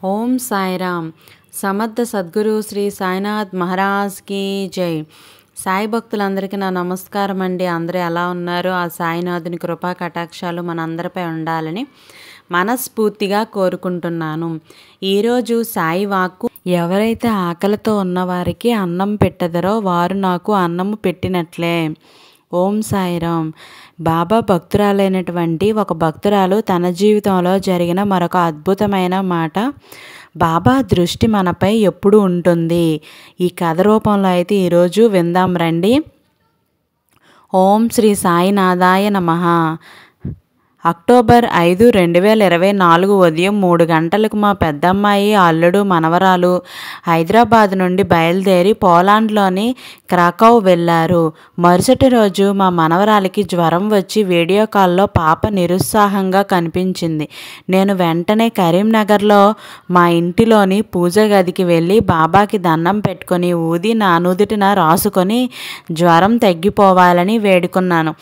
ఓం సాయిరామ్. సమర్థ సద్గురు శ్రీ సాయినాథ్ మహారాజ్కి జై. సాయి భక్తులందరికీ నా నమస్కారం అండి. అందరూ ఎలా ఉన్నారు? ఆ సాయినాథుని కృపా కటాక్షాలు మనందరిపై ఉండాలని మనస్ఫూర్తిగా కోరుకుంటున్నాను. ఈరోజు సాయి వాక్కు, ఎవరైతే ఆకలితో ఉన్నవారికి అన్నం పెట్టదరో వారు నాకు అన్నము పెట్టినట్లే. ఓం సాయిరామ్. బాబా భక్తురాలైనటువంటి ఒక భక్తురాలు తన జీవితంలో జరిగిన మరొక అద్భుతమైన మాట, బాబా దృష్టి మనపై ఎప్పుడు ఉంటుంది, ఈ కథ రూపంలో అయితే ఈరోజు విందాం రండి. ఓం శ్రీ సాయినాథాయ నమః. అక్టోబర్ 5, 2024 ఉదయం 3 గంటలకు మా పెద్దమ్మాయి, అల్లుడు, మనవరాలు హైదరాబాద్ నుండి బయలుదేరి పోలాండ్లోని క్రాకౌ వెళ్ళారు. మరుసటి రోజు మా మనవరాలికి జ్వరం వచ్చి వీడియో కాల్లో పాప నిరుత్సాహంగా కనిపించింది. నేను వెంటనే కరీంనగర్లో మా ఇంటిలోని పూజ గదికి వెళ్ళి బాబాకి దండం పెట్టుకొని ఊది నా నుదుటిన రాసుకొని జ్వరం తగ్గిపోవాలని వేడుకున్నాను.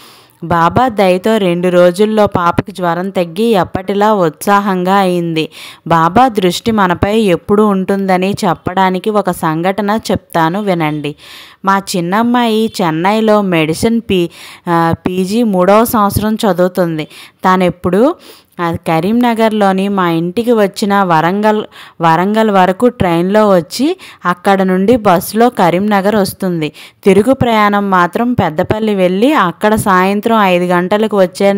బాబా దయతో 2 రోజుల్లో పాపకి జ్వరం తగ్గి ఎప్పటిలా ఉత్సాహంగా అయింది. బాబా దృష్టి మనపై ఎప్పుడు ఉంటుందని చెప్పడానికి ఒక సంఘటన చెప్తాను, వినండి. మా చిన్నమ్మాయి చెన్నైలో మెడిసిన్ పీజీ 3వ సంవత్సరం చదువుతుంది. తాను ఎప్పుడు కరీంనగర్లోని మా ఇంటికి వచ్చిన వరంగల్ వరకు ట్రైన్లో వచ్చి అక్కడ నుండి బస్సులో కరీంనగర్ వస్తుంది. తిరుగు ప్రయాణం మాత్రం పెద్దపల్లి వెళ్ళి అక్కడ సాయంత్రం 5 గంటలకు వచ్చే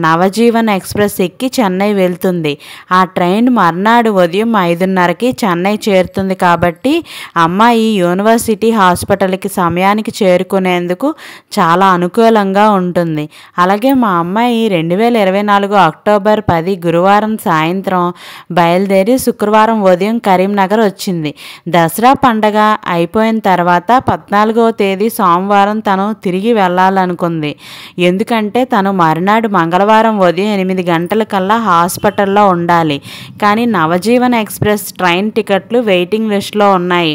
నవజీవన్ ఎక్స్ప్రెస్ ఎక్కి చెన్నై వెళ్తుంది. ఆ ట్రైన్ మర్నాడు ఉదయం 5:30కి చెన్నై చేరుతుంది. కాబట్టి అమ్మాయి యూనివర్సిటీ హాస్పిటల్కి సమయానికి చేరుకునేందుకు చాలా అనుకూలంగా ఉంటుంది. అలాగే మా అమ్మాయి 2024 అక్టోబర్ 10 గురువారం సాయంత్రం బయలుదేరి శుక్రవారం ఉదయం కరీంనగర్ వచ్చింది. దసరా పండగ అయిపోయిన తర్వాత 14వ తేదీ సోమవారం తను తిరిగి వెళ్ళాలనుకుంది. ఎందుకంటే తను మరునాడు మంగళవారం ఉదయం 8 గంటలకల్లా హాస్పిటల్లో ఉండాలి. కానీ నవజీవన్ ఎక్స్ప్రెస్ ట్రైన్ టికెట్లు వెయిటింగ్ లిస్ట్లో ఉన్నాయి.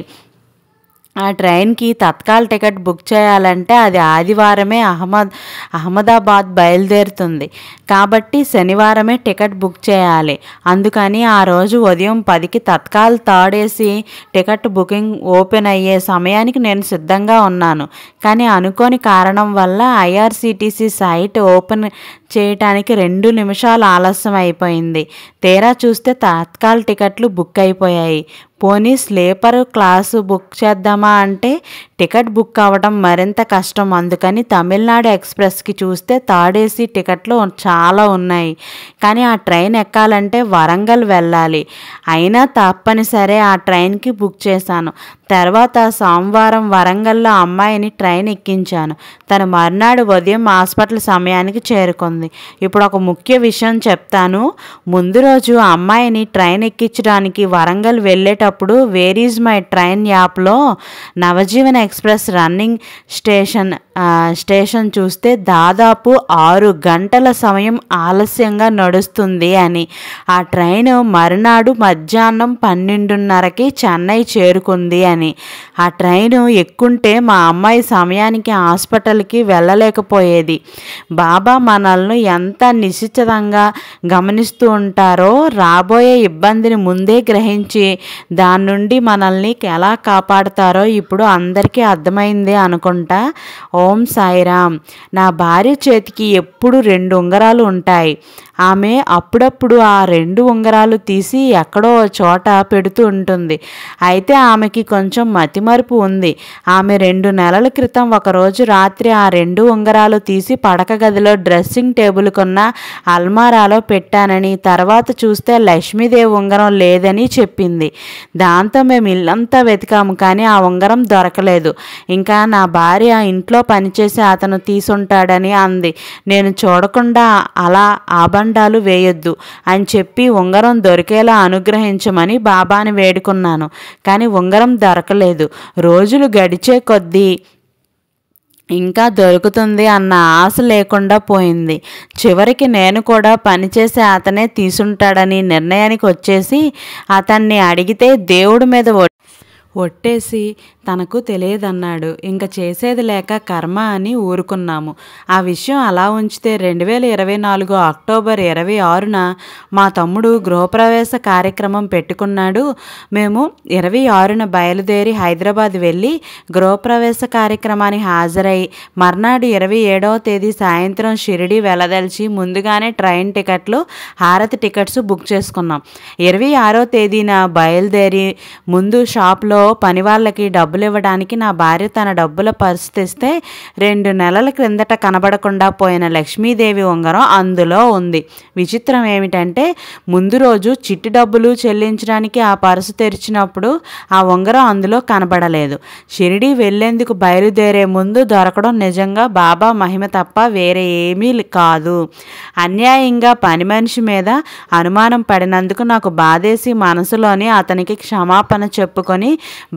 ఆ ట్రైన్కి తత్కాల్ టికెట్ బుక్ చేయాలంటే అది ఆదివారమే అహ్మదాబాద్ బయలుదేరుతుంది. కాబట్టి శనివారమే టికెట్ బుక్ చేయాలి. అందుకని ఆ రోజు ఉదయం 10కి Tatkal third AC ticket booking open అయ్యే సమయానికి నేను సిద్ధంగా ఉన్నాను. కానీ అనుకోని కారణం వల్ల ఐఆర్సిటీసీ సైట్ ఓపెన్ చేయటానికి 2 నిమిషాలు ఆలస్యం అయిపోయింది. తీరా చూస్తే తత్కాల్ టికెట్లు బుక్ అయిపోయాయి. పోనీ స్లీపర్ క్లాసు బుక్ చేద్దామా అంటే టికెట్ బుక్ అవ్వడం మరింత కష్టం. అందుకని తమిళనాడు ఎక్స్ప్రెస్కి చూస్తే థర్డ్ ఏసీ టికెట్లు చాలా ఉన్నాయి. కానీ ఆ ట్రైన్ ఎక్కాలంటే వరంగల్ వెళ్ళాలి. అయినా తప్పనిసరి ఆ ట్రైన్కి బుక్ చేశాను. తర్వాత సోమవారం వరంగల్లో అమ్మాయిని ట్రైన్ ఎక్కించాను. తను మర్నాడు ఉదయం హాస్పిటల్ సమయానికి చేరుకుంది. ఇప్పుడు ఒక ముఖ్య విషయం చెప్తాను. ముందు రోజు అమ్మాయిని ట్రైన్ ఎక్కించడానికి వరంగల్ వెళ్ళేటప్పుడు వేర్ ఈజ్ మై ట్రైన్ యాప్లో నవజీవన్ ఎక్స్ప్రెస్ రన్నింగ్ స్టేషన్ చూస్తే దాదాపు 6 గంటల సమయం ఆలస్యంగా నడుస్తుంది అని. ఆ ట్రైన్ మరునాడు మధ్యాహ్నం 12:30కి చెన్నై చేరుకుంది అని. ఆ ట్రైను ఎక్కుంటే మా అమ్మాయి సమయానికి హాస్పిటల్కి వెళ్ళలేకపోయేది. బాబా మనల్ని ఎంత నిశ్చితంగా గమనిస్తూ ఉంటారో, రాబోయే ఇబ్బందిని ముందే గ్రహించి దాని నుండి మనల్ని ఎలా కాపాడుతారో ఇప్పుడు అందరికీ అర్థమైంది అనుకుంటా. ఓం సాయిరామ్. నా భార్య చేతికి ఎప్పుడు 2 ఉంగరాలు ఉంటాయి. ఆమె అప్పుడప్పుడు ఆ 2 ఉంగరాలు తీసి ఎక్కడో చోట పెడుతూ ఉంటుంది. అయితే ఆమెకి కొంచెం మతిమరుపు ఉంది. ఆమె 2 నెలల క్రితం ఒకరోజు రాత్రి ఆ 2 ఉంగరాలు తీసి పడక గదిలో డ్రెస్సింగ్ టేబుల్ కొన్న అల్మారాలో పెట్టానని, తర్వాత చూస్తే లక్ష్మీదేవి ఉంగరం లేదని చెప్పింది. దాంతో మేము ఇల్లంతా వెతికాము, కానీ ఆ ఉంగరం దొరకలేదు. ఇంకా నా భార్య ఇంట్లో పనిచేసి అతను తీసుంటాడని అంది. నేను చూడకుండా అలా ఆబండాలు వేయొద్దు అని చెప్పి ఉంగరం దొరికేలా అనుగ్రహించమని బాబాని వేడుకున్నాను. కానీ ఉంగరం దొరకలేదు. రోజులు గడిచే కొద్దీ ఇంకా దొరుకుతుంది అన్న ఆశ లేకుండా పోయింది. చివరికి నేను కూడా పనిచేసే అతనే తీసుంటాడని నిర్ణయానికి వచ్చేసి అతన్ని అడిగితే దేవుడి మీద ఒట్టేసి తనకు తెలియదన్నాడు. ఇంక చేసేది లేక కర్మ అని ఊరుకున్నాము. ఆ విషయం అలా ఉంచితే 2024 అక్టోబర్ 26న మా తమ్ముడు గృహప్రవేశ కార్యక్రమం పెట్టుకున్నాడు. మేము 26న బయలుదేరి హైదరాబాద్ వెళ్ళి గృహప్రవేశ కార్యక్రమానికి హాజరై మర్నాడు 27వ తేదీ సాయంత్రం షిరిడి వెళ్ళదలిచి ముందుగానే ట్రైన్ టికెట్లు, హారతి టికెట్స్ బుక్ చేసుకున్నాం. 26వ తేదీన బయలుదేరి ముందు షాప్లో పని వాళ్ళకి డబ్బులు ఇవ్వడానికి నా భార్య తన డబ్బుల పర్సు తెస్తే 2 నెలల క్రిందట కనబడకుండా పోయిన లక్ష్మీదేవి ఉంగరం అందులో ఉంది. విచిత్రం ఏమిటంటే ముందు రోజు చిట్టి డబ్బులు చెల్లించడానికి ఆ పర్సు తెరిచినప్పుడు ఆ ఉంగరం అందులో కనబడలేదు. షిరిడి వెళ్లేందుకు బయలుదేరే ముందు దొరకడం నిజంగా బాబా మహిమ తప్ప వేరే ఏమీ కాదు. అన్యాయంగా పని మనిషి మీద అనుమానం పడినందుకు నాకు బాధేసి మనసులోని అతనికి క్షమాపణ చెప్పుకొని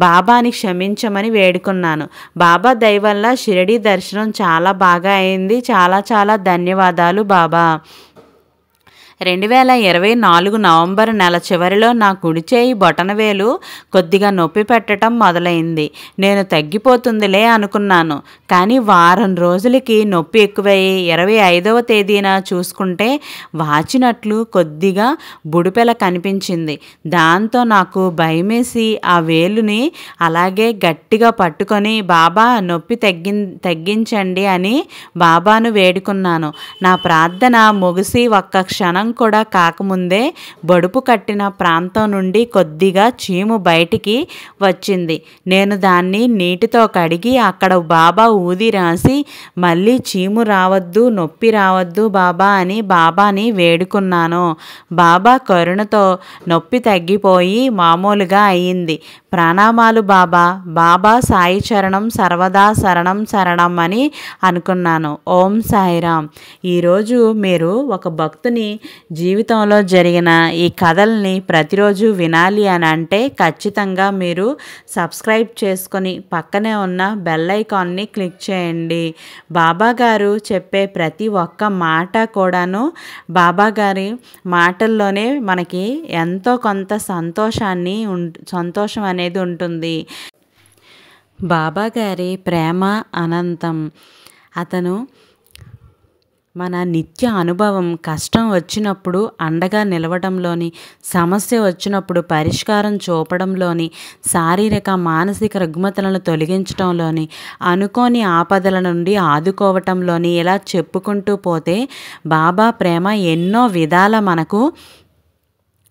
బాబాని క్షమించమని వేడుకున్నాను. బాబా దయ వల్ల షిరిడి దర్శనం చాలా బాగా అయింది. చాలా చాలా ధన్యవాదాలు బాబా. 2024 నవంబర్ నెల చివరిలో నా కుడి చేయి బొటనవేలు కొద్దిగా నొప్పి పెట్టడం మొదలైంది. నేను తగ్గిపోతుందిలే అనుకున్నాను. కానీ వారం రోజులకి నొప్పి ఎక్కువయ్యి 25వ తేదీన చూసుకుంటే వాచినట్లు కొద్దిగా బుడిపెల కనిపించింది. దాంతో నాకు భయమేసి ఆ వేలుని అలాగే గట్టిగా పట్టుకొని బాబా నొప్పి తగ్గించండి అని బాబాను వేడుకున్నాను. నా ప్రార్థన ముగిసి ఒక్క క్షణం కూడా కాకముందే బడుపు కట్టిన ప్రాంతం నుండి కొద్దిగా చీము బయటికి వచ్చింది. నేను దాన్ని నీటితో కడిగి అక్కడ బాబా ఊది రాసి మళ్ళీ చీము రావద్దు, నొప్పి రావద్దు బాబా అని బాబాని వేడుకున్నాను. బాబా కరుణతో నొప్పి తగ్గిపోయి మామూలుగా అయ్యింది. ప్రణామాలు బాబా. బాబా సాయి చరణం సర్వదా శరణం శరణం అని అనుకున్నాను. ఓం సాయిరామ్. ఈరోజు మీరు ఒక భక్తుని జీవితంలో జరిగిన ఈ కథల్ని ప్రతిరోజు వినాలి అని అంటే ఖచ్చితంగా మీరు సబ్స్క్రైబ్ చేసుకొని పక్కనే ఉన్న బెల్ ఐకాన్ని క్లిక్ చేయండి. బాబా గారు చెప్పే ప్రతి ఒక్క మాట కూడాను బాబా గారి మాటల్లోనే మనకి ఎంతో కొంత సంతోషం అనేది ఉంటుంది. బాబా గారి ప్రేమ అనంతం. అతను మన నిత్య అనుభవం కష్టం వచ్చినప్పుడు అండగా నిలవడంలోని, సమస్య వచ్చినప్పుడు పరిష్కారం చూపడంలోని, శారీరక మానసిక రుగ్మతలను తొలగించడంలోని, అనుకోని ఆపదల నుండి ఆదుకోవటంలోని ఇలా చెప్పుకుంటూ పోతే బాబా ప్రేమ ఎన్నో విధాల మనకు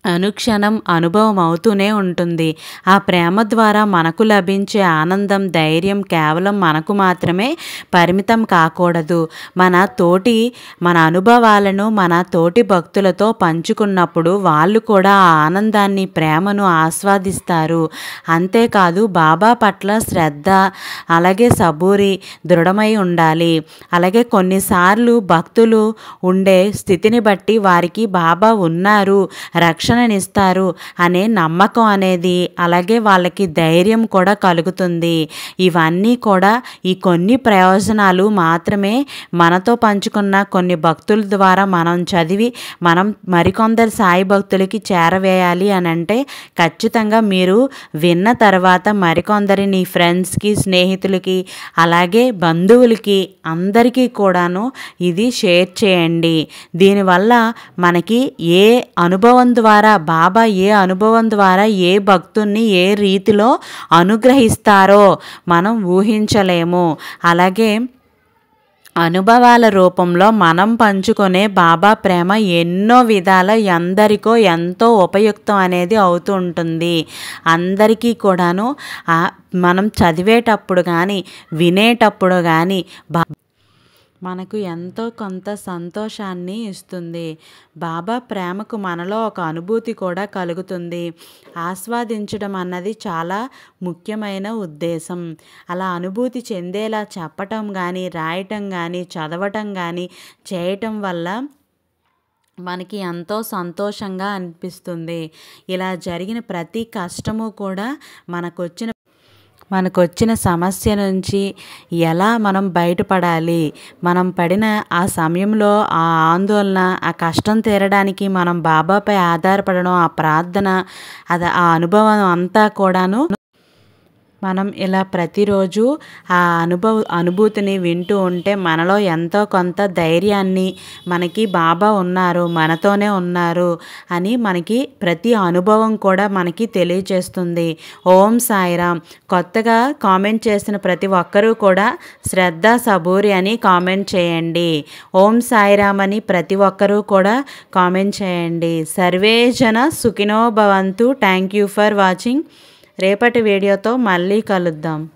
అనుక్షణం అనుభవం అవుతూనే ఉంటుంది. ఆ ప్రేమ ద్వారా మనకు లభించే ఆనందం, ధైర్యం కేవలం మనకు మాత్రమే పరిమితం కాకూడదు. మన అనుభవాలను మన తోటి భక్తులతో పంచుకున్నప్పుడు వాళ్ళు కూడా ఆ ఆనందాన్ని, ప్రేమను ఆస్వాదిస్తారు. అంతేకాదు బాబా పట్ల శ్రద్ధ, అలాగే సబూరి దృఢమై ఉండాలి. అలాగే కొన్నిసార్లు భక్తులు ఉండే స్థితిని బట్టి వారికి బాబా ఉన్నారు, రక్షణనిస్తారు అనే నమ్మకం అనేది, అలాగే వాళ్ళకి ధైర్యం కూడా కలుగుతుంది. ఇవన్నీ కూడా ఈ కొన్ని ప్రయోజనాలు మాత్రమే మనతో పంచుకున్న కొన్ని భక్తుల ద్వారా మనం చదివి మనం మరికొందరు సాయి భక్తులకి చేరవేయాలి అని అంటే ఖచ్చితంగా మీరు విన్న తర్వాత మరికొందరిని ఫ్రెండ్స్కి, స్నేహితులకి, అలాగే బంధువులకి అందరికీ కూడాను ఇది షేర్ చేయండి. దీనివల్ల మనకి ఏ అనుభవం ద్వారా బాబా ఏ భక్తుల్ని ఏ రీతిలో అనుగ్రహిస్తారో మనం ఊహించలేము. అలాగే అనుభవాల రూపంలో మనం పంచుకునే బాబా ప్రేమ ఎన్నో విధాల ఎందరికో ఎంతో ఉపయుక్తం అనేది అవుతూ ఉంటుంది. అందరికీ కూడాను మనం చదివేటప్పుడు కానీ వినేటప్పుడు కానీ మనకు ఎంతో కొంత సంతోషాన్ని ఇస్తుంది. బాబా ప్రేమకు మనలో ఒక అనుభూతి కూడా కలుగుతుంది. ఆస్వాదించడం అన్నది చాలా ముఖ్యమైన ఉద్దేశం. అలా అనుభూతి చెందేలా చెప్పటం కానీ, రాయటం కానీ, చదవటం కానీ చేయటం వల్ల మనకి ఎంతో సంతోషంగా అనిపిస్తుంది. ఇలా జరిగిన ప్రతి కష్టము కూడా మనకొచ్చిన సమస్య నుంచి ఎలా మనం బయటపడాలి, మనం పడిన ఆ సమయంలో ఆ ఆందోళన, ఆ కష్టం తీరడానికి మనం బాబాపై ఆధారపడడం, ఆ ప్రార్థన, ఆ అనుభవం అంతా కూడాను మనం ఇలా ప్రతిరోజు ఆ అనుభూతిని వింటూ ఉంటే మనలో ఎంతో కొంత ధైర్యాన్ని, మనకి బాబా ఉన్నారు, మనతోనే ఉన్నారు అని మనకి ప్రతి అనుభవం కూడా మనకి తెలియచేస్తుంది. ఓం సాయిరామ్. కొత్తగా కామెంట్ చేసిన ప్రతి ఒక్కరూ కూడా శ్రద్ధ సబూరి అని కామెంట్ చేయండి. ఓం సాయిరామ్ అని ప్రతి ఒక్కరూ కూడా కామెంట్ చేయండి. సర్వే జన సుఖినో భవంతు. Thank you for watching. రేపటి వీడియోతో మళ్ళీ కలుద్దాం.